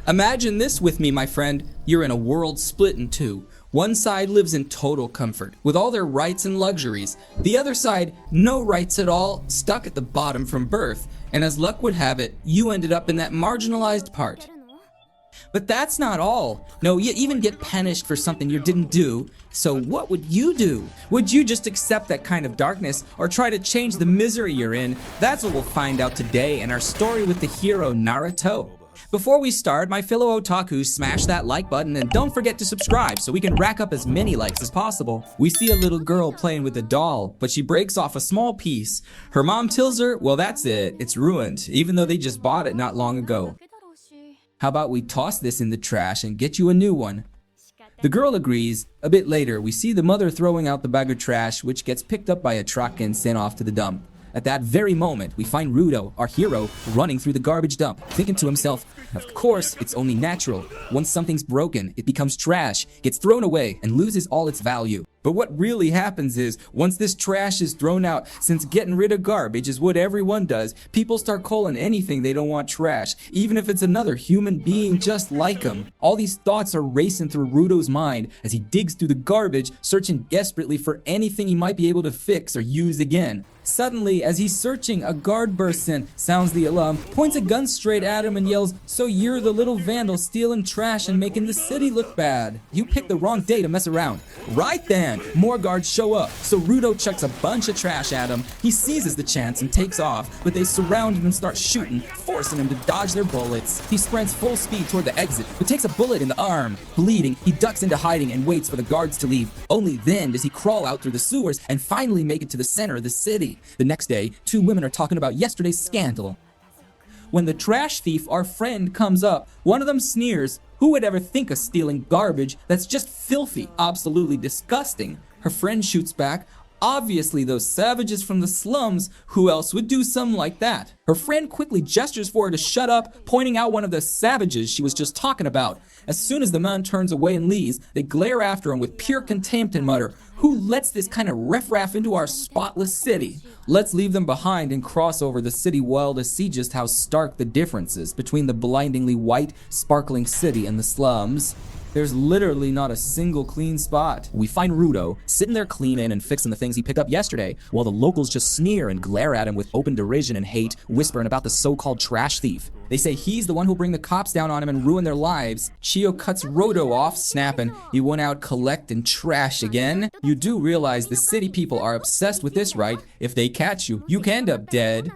Imagine this with me, my friend. You're in a world split in two. One side lives in total comfort, with all their rights and luxuries. The other side, no rights at all, stuck at the bottom from birth. And as luck would have it, you ended up in that marginalized part. But that's not all. No, you even get punished for something you didn't do. So what would you do? Would you just accept that kind of darkness or try to change the misery you're in? That's what we'll find out today in our story with the hero Naruto. Before we start, my fellow otakus, smash that like button and don't forget to subscribe so we can rack up as many likes as possible. We see a little girl playing with a doll, but she breaks off a small piece. Her mom tells her, well, that's it, it's ruined, even though they just bought it not long ago. How about we toss this in the trash and get you a new one? The girl agrees. A bit later, we see the mother throwing out the bag of trash, which gets picked up by a truck and sent off to the dump. At that very moment, we find Rudo, our hero, running through the garbage dump, thinking to himself, of course, it's only natural. Once something's broken, it becomes trash, gets thrown away, and loses all its value. But what really happens is, once this trash is thrown out, since getting rid of garbage is what everyone does, people start calling anything they don't want trash, even if it's another human being just like them. All these thoughts are racing through Rudo's mind as he digs through the garbage, searching desperately for anything he might be able to fix or use again. Suddenly, as he's searching, a guard bursts in, sounds the alarm, points a gun straight at him and yells, "So you're the little vandal stealing trash and making the city look bad. You picked the wrong day to mess around." Right then, more guards show up, so Rudo chucks a bunch of trash at him. He seizes the chance and takes off, but they surround him and start shooting, forcing him to dodge their bullets. He sprints full speed toward the exit, but takes a bullet in the arm. Bleeding, he ducks into hiding and waits for the guards to leave. Only then does he crawl out through the sewers and finally make it to the center of the city. The next day, two women are talking about yesterday's scandal. When the trash thief, our friend, comes up, one of them sneers. Who would ever think of stealing garbage? That's just filthy, absolutely disgusting. Her friend shoots back. Obviously those savages from the slums. Who else would do something like that? Her friend quickly gestures for her to shut up, pointing out one of the savages she was just talking about. As soon as the man turns away and leaves, they glare after him with pure contempt and mutter, "Who lets this kind of riffraff into our spotless city?" Let's leave them behind and cross over the city wall to see just how stark the difference is between the blindingly white, sparkling city and the slums. There's literally not a single clean spot. We find Rudo sitting there cleaning and fixing the things he picked up yesterday, while the locals just sneer and glare at him with open derision and hate, whispering about the so-called trash thief. They say he's the one who'll bring the cops down on him and ruin their lives. Chio cuts Rudo off, snapping, "You went out collecting trash again?" You do realize the city people are obsessed with this, right? If they catch you, you can end up dead.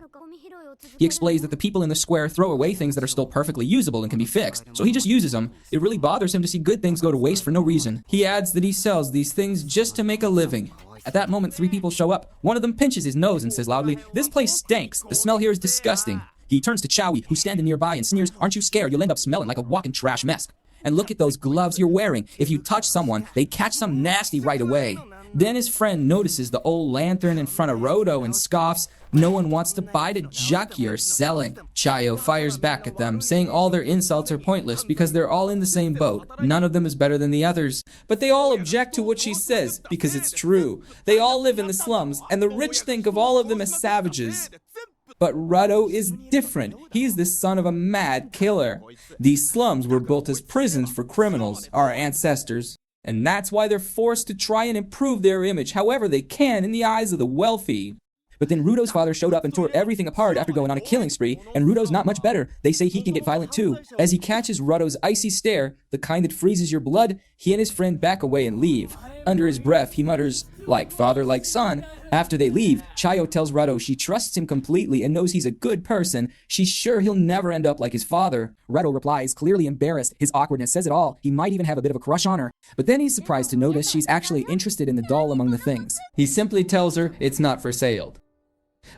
He explains that the people in the square throw away things that are still perfectly usable and can be fixed, so he just uses them. It really bothers him to see good things go to waste for no reason. He adds that he sells these things just to make a living. At that moment, three people show up. One of them pinches his nose and says loudly, "This place stinks. The smell here is disgusting." He turns to Chowie, who's standing nearby, and sneers, "Aren't you scared? You'll end up smelling like a walking trash mess. And look at those gloves you're wearing. If you touch someone, they catch some nasty right away." Then his friend notices the old lantern in front of Rudo and scoffs, "No one wants to buy the junk you're selling." Chayo fires back at them, saying all their insults are pointless because they're all in the same boat. None of them is better than the others. But they all object to what she says, because it's true. They all live in the slums, and the rich think of all of them as savages. But Rudo is different. He's the son of a mad killer. These slums were built as prisons for criminals, our ancestors. And that's why they're forced to try and improve their image however they can in the eyes of the wealthy. But then Rudo's father showed up and tore everything apart after going on a killing spree, and Rudo's not much better. They say he can get violent too. As he catches Rudo's icy stare, the kind that freezes your blood, he and his friend back away and leave. Under his breath, he mutters, "Like father, like son." After they leave, Chayo tells Rudo she trusts him completely and knows he's a good person. She's sure he'll never end up like his father. Rudo replies, clearly embarrassed. His awkwardness says it all. He might even have a bit of a crush on her. But then he's surprised to notice she's actually interested in the doll among the things. He simply tells her it's not for sale.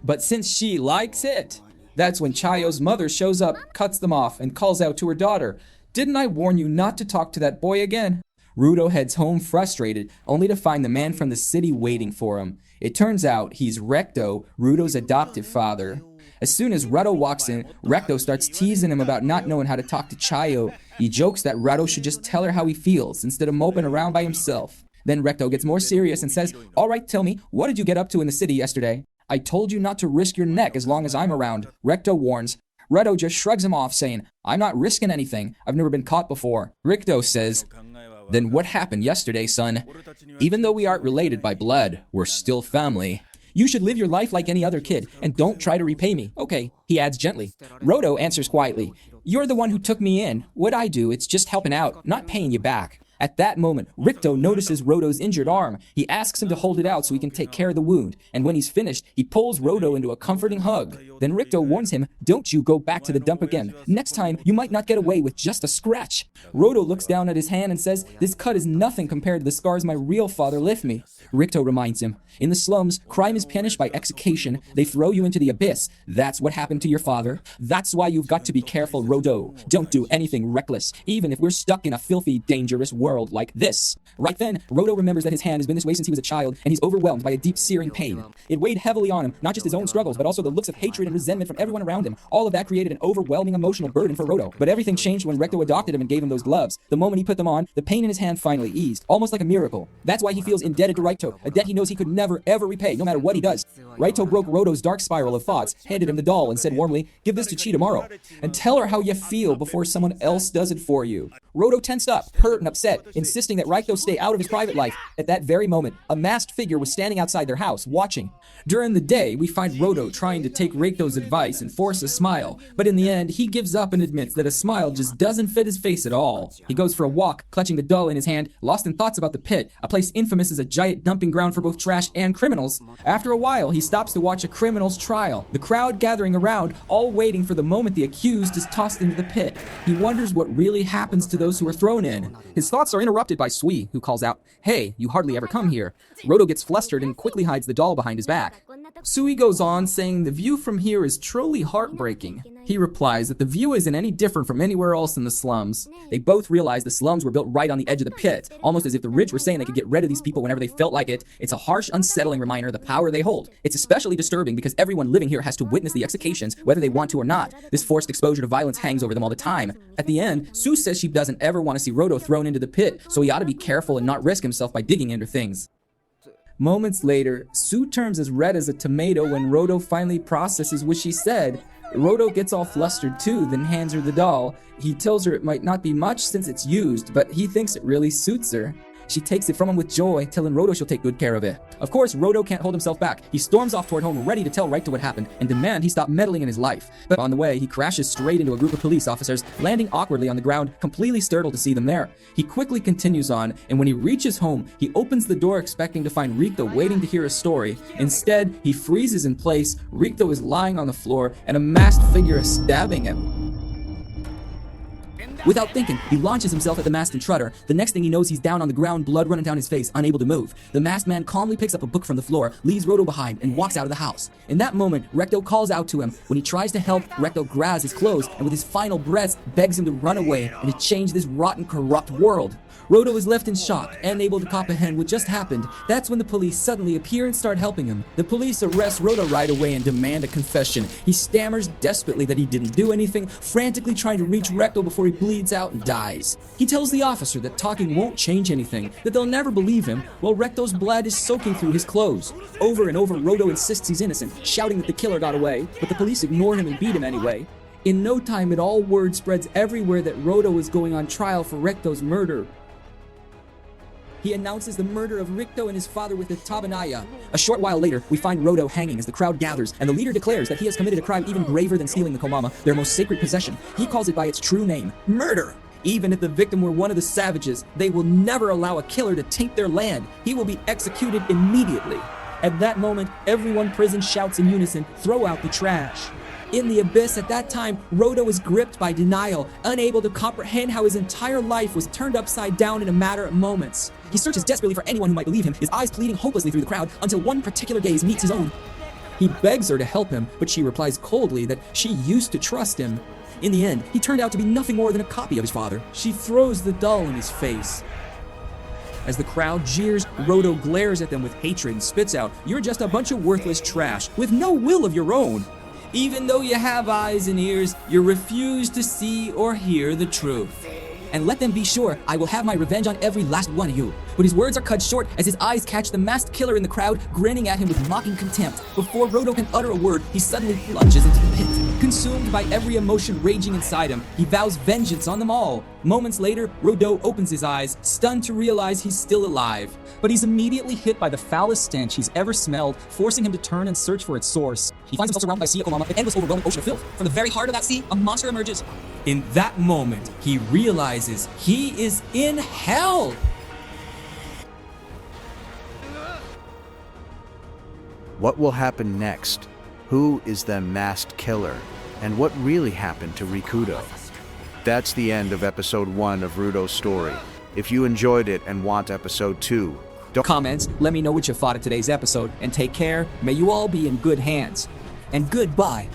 But since she likes it, that's when Chayo's mother shows up, cuts them off, and calls out to her daughter, "Didn't I warn you not to talk to that boy again?" Rudo heads home frustrated, only to find the man from the city waiting for him. It turns out he's Recto, Rudo's adoptive father. As soon as Rudo walks in, Recto starts teasing him about not knowing how to talk to Chayo. He jokes that Rudo should just tell her how he feels instead of moping around by himself. Then Recto gets more serious and says, "All right, tell me, what did you get up to in the city yesterday?" "I told you not to risk your neck as long as I'm around," Recto warns. Rudo just shrugs him off, saying, "I'm not risking anything. I've never been caught before." Ricto says, "Then what happened yesterday, son? Even though we aren't related by blood, we're still family. You should live your life like any other kid, and don't try to repay me." "Okay," he adds gently. Rudo answers quietly, "You're the one who took me in. What I do, it's just helping out, not paying you back." At that moment, Ricto notices Rudo's injured arm. He asks him to hold it out so he can take care of the wound, and when he's finished, he pulls Rudo into a comforting hug. Then Ricto warns him, "Don't you go back to the dump again. Next time, you might not get away with just a scratch." Rudo looks down at his hand and says, "This cut is nothing compared to the scars my real father left me." Ricto reminds him, "In the slums, crime is punished by accusation. They throw you into the abyss. That's what happened to your father. That's why you've got to be careful, Rudo. Don't do anything reckless, even if we're stuck in a filthy, dangerous world like this." Right then, Rudo remembers that his hand has been this way since he was a child, and he's overwhelmed by a deep, searing pain. It weighed heavily on him, not just his own struggles, but also the looks of hatred and resentment from everyone around him. All of that created an overwhelming emotional burden for Rudo. But everything changed when Ricto adopted him and gave him those gloves. The moment he put them on, the pain in his hand finally eased, almost like a miracle. That's why he feels indebted to Ricto, a debt he knows he could never, ever repay, no matter what he does. Ricto broke Rudo's dark spiral of thoughts, handed him the doll, and said warmly, "Give this to Chi tomorrow, and tell her how you feel before someone else does it for you." Rudo tensed up, hurt and upset, insisting that Ricto stay out of his private life. At that very moment, a masked figure was standing outside their house, watching. During the day, we find Rudo trying to take Ricto's advice and force a smile, but in the end, he gives up and admits that a smile just doesn't fit his face at all. He goes for a walk, clutching the doll in his hand, lost in thoughts about the pit, a place infamous as a giant dumping ground for both trash and criminals. After a while, he stops to watch a criminal's trial, the crowd gathering around, all waiting for the moment the accused is tossed into the pit. He wonders what really happens to those who are thrown in. His thoughts are interrupted by Sui, who calls out, "Hey, you hardly ever come here." Rudo gets flustered and quickly hides the doll behind his back. Sui goes on, saying the view from here is truly heartbreaking. He replies that the view isn't any different from anywhere else in the slums. They both realize the slums were built right on the edge of the pit, almost as if the rich were saying they could get rid of these people whenever they felt like it. It's a harsh, unsettling reminder of the power they hold. It's especially disturbing because everyone living here has to witness the executions, whether they want to or not. This forced exposure to violence hangs over them all the time. At the end, Sue says she doesn't ever want to see Rudo thrown into the pit, so he ought to be careful and not risk himself by digging into things. Moments later, Sue turns as red as a tomato when Rudo finally processes what she said. Rudo gets all flustered too, then hands her the doll. He tells her it might not be much since it's used, but he thinks it really suits her. She takes it from him with joy, telling Rudo she'll take good care of it. Of course, Rudo can't hold himself back. He storms off toward home, ready to tell Ricto what happened and demand he stop meddling in his life. But on the way, he crashes straight into a group of police officers, landing awkwardly on the ground, completely startled to see them there. He quickly continues on, and when he reaches home, he opens the door expecting to find Ricto waiting to hear a story. Instead, he freezes in place. Ricto is lying on the floor, and a masked figure is stabbing him. Without thinking, he launches himself at the masked intruder. The next thing he knows, he's down on the ground, blood running down his face, unable to move. The masked man calmly picks up a book from the floor, leaves Rudo behind, and walks out of the house. In that moment, Ricto calls out to him. When he tries to help, Ricto grabs his clothes and with his final breaths begs him to run away and to change this rotten, corrupt world. Rudo is left in shock, unable to comprehend what just happened. That's when the police suddenly appear and start helping him. The police arrest Rudo right away and demand a confession. He stammers desperately that he didn't do anything, frantically trying to reach Ricto before he bleeds out and dies. He tells the officer that talking won't change anything, that they'll never believe him, while Recto's blood is soaking through his clothes. Over and over, Rudo insists he's innocent, shouting that the killer got away, but the police ignore him and beat him anyway. In no time at all, word spreads everywhere that Rudo is going on trial for Recto's murder. He announces the murder of Ricto and his father with a tabanaya. A short while later, we find Rudo hanging as the crowd gathers, and the leader declares that he has committed a crime even graver than stealing the komama, their most sacred possession. He calls it by its true name, murder. Even if the victim were one of the savages, they will never allow a killer to taint their land. He will be executed immediately. At that moment, everyone present shouts in unison, "Throw out the trash." In the abyss at that time, Rudo is gripped by denial, unable to comprehend how his entire life was turned upside down in a matter of moments. He searches desperately for anyone who might believe him, his eyes pleading hopelessly through the crowd, until one particular gaze meets his own. He begs her to help him, but she replies coldly that she used to trust him. In the end, he turned out to be nothing more than a copy of his father. She throws the doll in his face. As the crowd jeers, Rudo glares at them with hatred and spits out, "You're just a bunch of worthless trash, with no will of your own. Even though you have eyes and ears, you refuse to see or hear the truth. And let them be sure, I will have my revenge on every last one of you." But his words are cut short as his eyes catch the masked killer in the crowd, grinning at him with mocking contempt. Before Rudo can utter a word, he suddenly plunges into the pit. Consumed by every emotion raging inside him, he vows vengeance on them all. Moments later, Rudo opens his eyes, stunned to realize he's still alive. But he's immediately hit by the foulest stench he's ever smelled, forcing him to turn and search for its source. He finds himself surrounded by a sea of an endless overwhelming ocean of filth. From the very heart of that sea, a monster emerges. In that moment, he realizes he is in hell. What will happen next? Who is the masked killer? And what really happened to Rikudo? That's the end of episode 1 of Rudo's story. If you enjoyed it and want episode 2, don't Comments, let me know what you thought of today's episode, and take care. May you all be in good hands. And goodbye.